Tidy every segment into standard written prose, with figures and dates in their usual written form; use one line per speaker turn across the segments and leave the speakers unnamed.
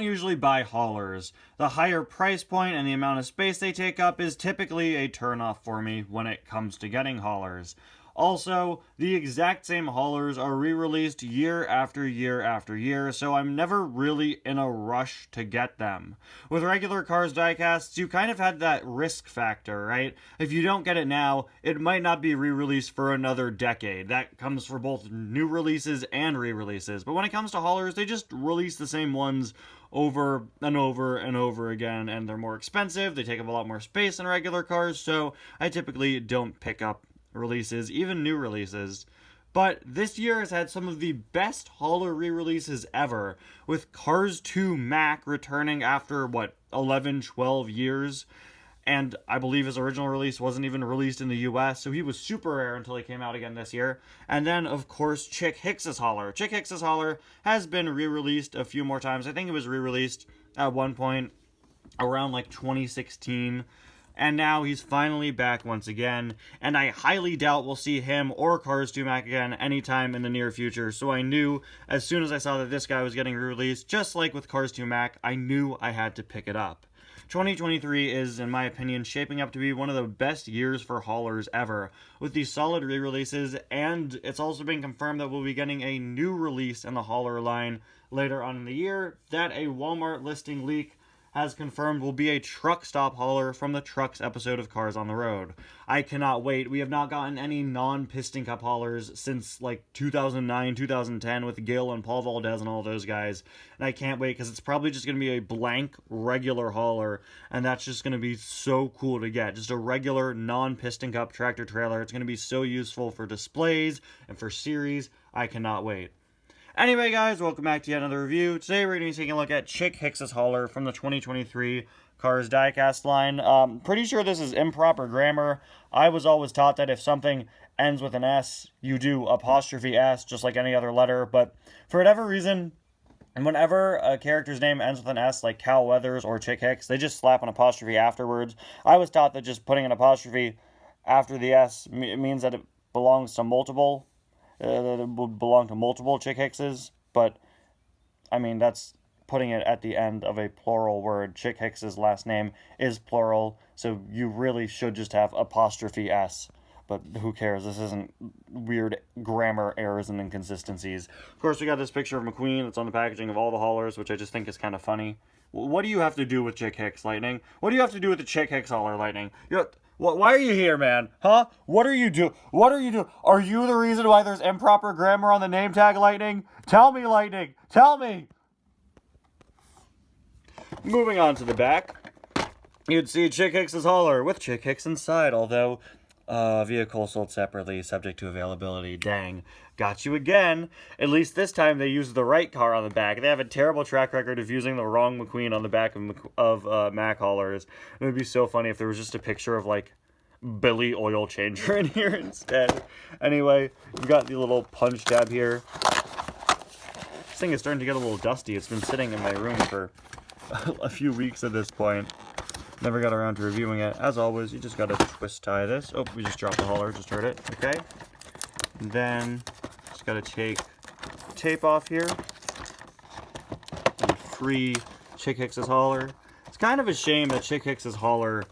don't usually buy haulers. The higher price point and the amount of space they take up is typically a turnoff for me when it comes to getting haulers. Also, the exact same haulers are re-released year after year after year, so I'm never really in a rush to get them. With regular Cars diecasts, you kind of had that risk factor, right? If you don't get it now, it might not be re-released for another decade. That comes for both new releases and re-releases. But when it comes to haulers, they just release the same ones over and over and over again, and they're more expensive, they take up a lot more space than regular cars, so I typically don't pick up releases, even new releases. But this year has had some of the best hauler re-releases ever, with Cars 2 Mac returning after, 11, 12 years, and I believe his original release wasn't even released in the US, so he was super rare until he came out again this year. And then, of course, Chick Hicks' hauler. Chick Hicks' hauler has been re-released a few more times. I think it was re-released at one point around 2016. And now he's finally back once again, and I highly doubt we'll see him or Cars 2 Mac again anytime in the near future, so I knew as soon as I saw that this guy was getting re-released, just like with Cars 2 Mac, I knew I had to pick it up. 2023 is, in my opinion, shaping up to be one of the best years for haulers ever, with these solid re-releases, and it's also been confirmed that we'll be getting a new release in the hauler line later on in the year, that a Walmart listing leak has confirmed will be a truck stop hauler from the Trucks episode of Cars on the Road. I cannot wait. We have not gotten any non-Piston Cup haulers since 2009, 2010 with Gil and Paul Valdez and all those guys. And I can't wait because it's probably just going to be a blank regular hauler. And that's just going to be so cool to get. Just a regular non-Piston Cup tractor trailer. It's going to be so useful for displays and for series. I cannot wait. Anyway, guys, welcome back to yet another review. Today we're going to be taking a look at Chick Hicks' hauler from the 2023 Cars diecast line. Pretty sure this is improper grammar. I was always taught that if something ends with an S, you do apostrophe S, just like any other letter. But for whatever reason, and whenever a character's name ends with an S, like Cal Weathers or Chick Hicks, they just slap an apostrophe afterwards. I was taught that just putting an apostrophe after the S means that it belongs to multiple. That it would belong to multiple Chick Hickses, but I mean, that's putting it at the end of a plural word. Chick Hicks's last name is plural, so you really should just have apostrophe S, but who cares? This isn't weird grammar errors and inconsistencies. Of course, we got this picture of McQueen that's on the packaging of all the haulers, which I just think is kind of funny. What do you have to do with Chick Hicks, Lightning? What do you have to do with the Chick Hicks hauler, Lightning? Why are you here, man? Huh? What are you doing? What are you doing? Are you the reason why there's improper grammar on the name tag, Lightning? Tell me, Lightning. Tell me. Moving on to the back, you'd see Chick Hicks' hauler with Chick Hicks inside, although vehicle sold separately, subject to availability. Dang. Got you again. At least this time they used the right car on the back. They have a terrible track record of using the wrong McQueen on the back of Mac haulers. It would be so funny if there was just a picture of Billy Oil Changer in here instead. Anyway, you've got the little punch tab here. This thing is starting to get a little dusty. It's been sitting in my room for a few weeks at this point. Never got around to reviewing it. As always, you just gotta twist tie this. Oh, we just dropped the hauler, just heard it. Okay. And then, just gotta take the tape off here. And free Chick Hicks' hauler. It's kind of a shame that Chick Hicks' hauler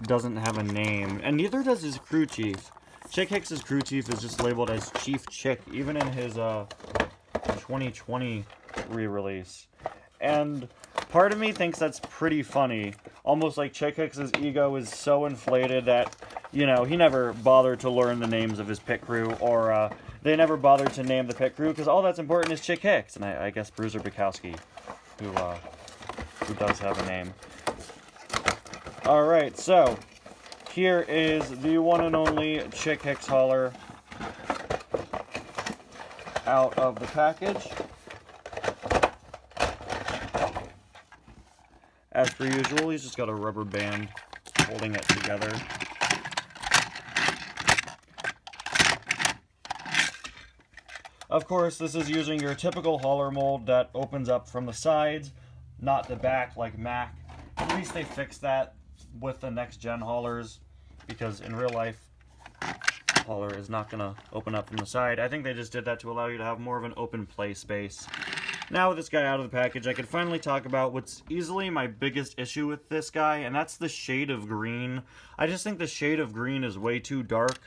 doesn't have a name, and neither does his crew chief. Chick Hicks' crew chief is just labeled as Chief Chick, even in his 2020 re-release. And part of me thinks that's pretty funny. Almost like Chick Hicks' ego is so inflated that, he never bothered to learn the names of his pit crew, or they never bothered to name the pit crew, because all that's important is Chick Hicks, and I guess Bruiser Bukowski, who does have a name. Alright, so, here is the one and only Chick Hicks hauler out of the package. As per usual, he's just got a rubber band holding it together. Of course, this is using your typical hauler mold that opens up from the sides, not the back like Mac. At least they fixed that with the next-gen haulers, because in real life, hauler is not going to open up from the side. I think they just did that to allow you to have more of an open play space. Now with this guy out of the package, I can finally talk about what's easily my biggest issue with this guy, and that's the shade of green. I just think the shade of green is way too dark.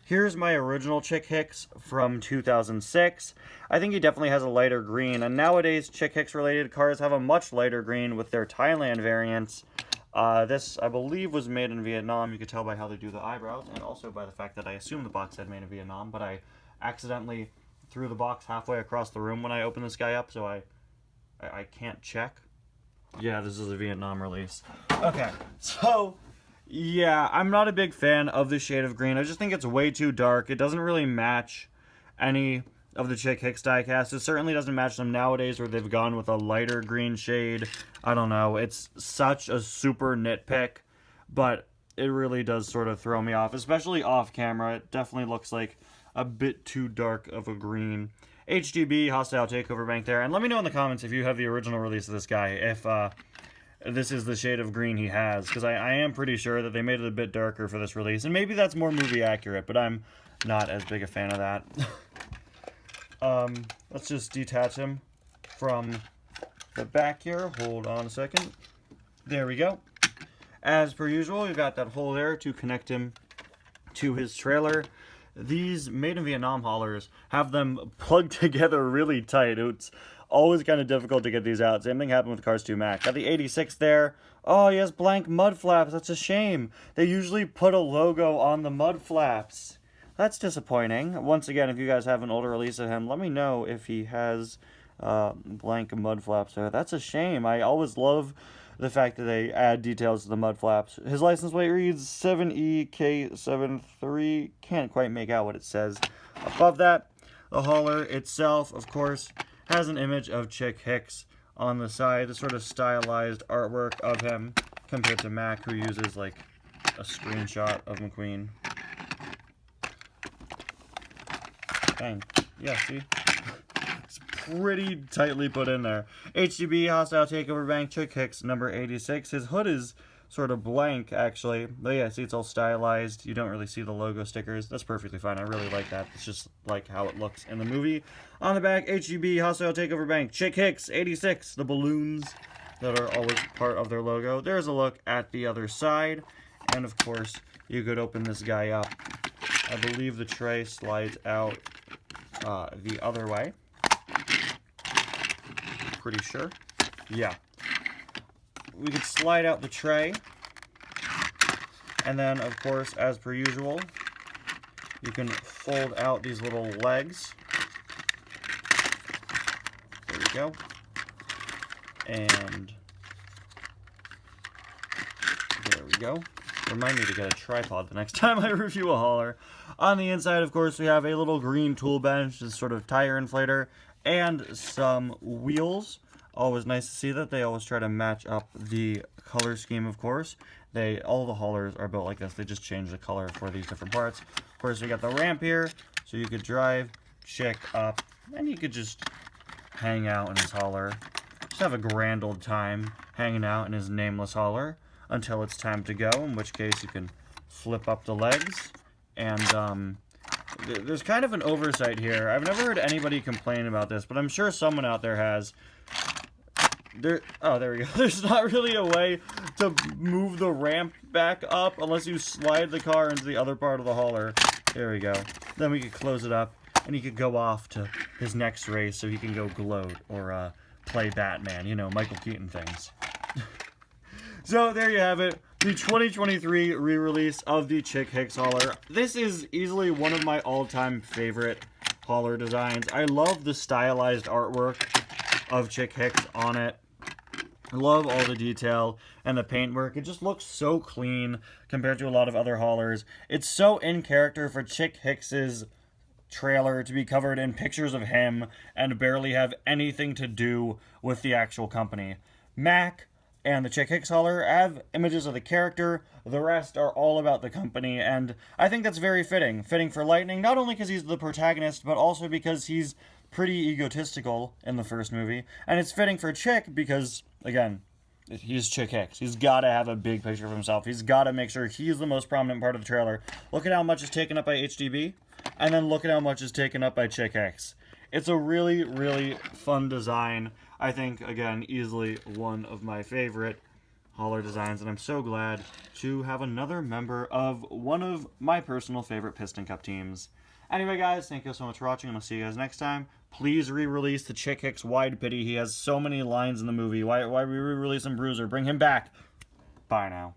Here's my original Chick Hicks from 2006. I think he definitely has a lighter green, and nowadays Chick Hicks related cars have a much lighter green with their Thailand variants. This, I believe, was made in Vietnam. You could tell by how they do the eyebrows, and also by the fact that I assume the box said made in Vietnam, but I accidentally threw the box halfway across the room when I opened this guy up, so I can't check. Yeah, this is a Vietnam release. Okay, so yeah, I'm not a big fan of the shade of green. I just think it's way too dark. It doesn't really match any of the Chick Hicks diecast. It certainly doesn't match them nowadays where they've gone with a lighter green shade. I don't know. It's such a super nitpick, but it really does sort of throw me off, especially off camera. It definitely looks like a bit too dark of a green. HDB, Hostile Takeover Bank there. And let me know in the comments if you have the original release of this guy, if this is the shade of green he has, because I am pretty sure that they made it a bit darker for this release, and maybe that's more movie accurate, but I'm not as big a fan of that. Let's just detach him from the back here. Hold on a second. There we go. As per usual, we've got that hole there to connect him to his trailer. These Made in Vietnam haulers have them plugged together really tight. It's always kind of difficult to get these out. Same thing happened with Cars 2 Mac. Got the 86 there. Oh, he has blank mud flaps. That's a shame. They usually put a logo on the mud flaps. That's disappointing. Once again, if you guys have an older release of him, let me know if he has blank mud flaps there. That's a shame. I always love the fact that they add details to the mud flaps. His license plate reads 7EK73. Can't quite make out what it says. Above that, the hauler itself, of course, has an image of Chick Hicks on the side, the sort of stylized artwork of him, compared to Mac, who uses like a screenshot of McQueen. Dang. Yeah, see? It's pretty tightly put in there. HGB, Hostile Takeover Bank, Chick Hicks, number 86. His hood is sort of blank, actually. But yeah, see, it's all stylized. You don't really see the logo stickers. That's perfectly fine. I really like that. It's just like how it looks in the movie. On the back, HGB, Hostile Takeover Bank, Chick Hicks, 86. The balloons that are always part of their logo. There's a look at the other side. And of course, you could open this guy up. I believe the tray slides out the other way. Pretty sure. Yeah. We could slide out the tray. And then, of course, as per usual, you can fold out these little legs. There we go. And there we go. Remind me to get a tripod the next time I review a hauler. On the inside, of course, we have a little green tool bench, this sort of tire inflator, and some wheels. Always nice to see that. They always try to match up the color scheme, of course. All the haulers are built like this. They just change the color for these different parts. Of course, we got the ramp here, so you could drive, check up, and you could just hang out in his hauler. Just have a grand old time hanging out in his nameless hauler until it's time to go, in which case you can flip up the legs. And there's kind of an oversight here. I've never heard anybody complain about this, but I'm sure someone out there has. Oh, there we go. There's not really a way to move the ramp back up unless you slide the car into the other part of the hauler. There we go. Then we could close it up, and he could go off to his next race so he can go gloat or play Batman. You know, Michael Keaton things. So there you have it, the 2023 re-release of the Chick Hicks hauler. This is easily one of my all-time favorite hauler designs. I love the stylized artwork of Chick Hicks on it. I love all the detail and the paintwork. It just looks so clean compared to a lot of other haulers. It's so in character for Chick Hicks's trailer to be covered in pictures of him and barely have anything to do with the actual company. Mac and the Chick Hicks hauler have images of the character. The rest are all about the company, and I think that's very fitting. Fitting for Lightning, not only because he's the protagonist, but also because he's pretty egotistical in the first movie. And it's fitting for Chick because, again, he's Chick Hicks. He's got to have a big picture of himself. He's got to make sure he's the most prominent part of the trailer. Look at how much is taken up by HDB, and then look at how much is taken up by Chick Hicks. It's a really, really fun design. I think, again, easily one of my favorite hauler designs, and I'm so glad to have another member of one of my personal favorite Piston Cup teams. Anyway, guys, thank you so much for watching, and I'll see you guys next time. Please re-release the Chick Hicks Wide Pity. He has so many lines in the movie. Why re-release him, Bruiser? Bring him back. Bye now.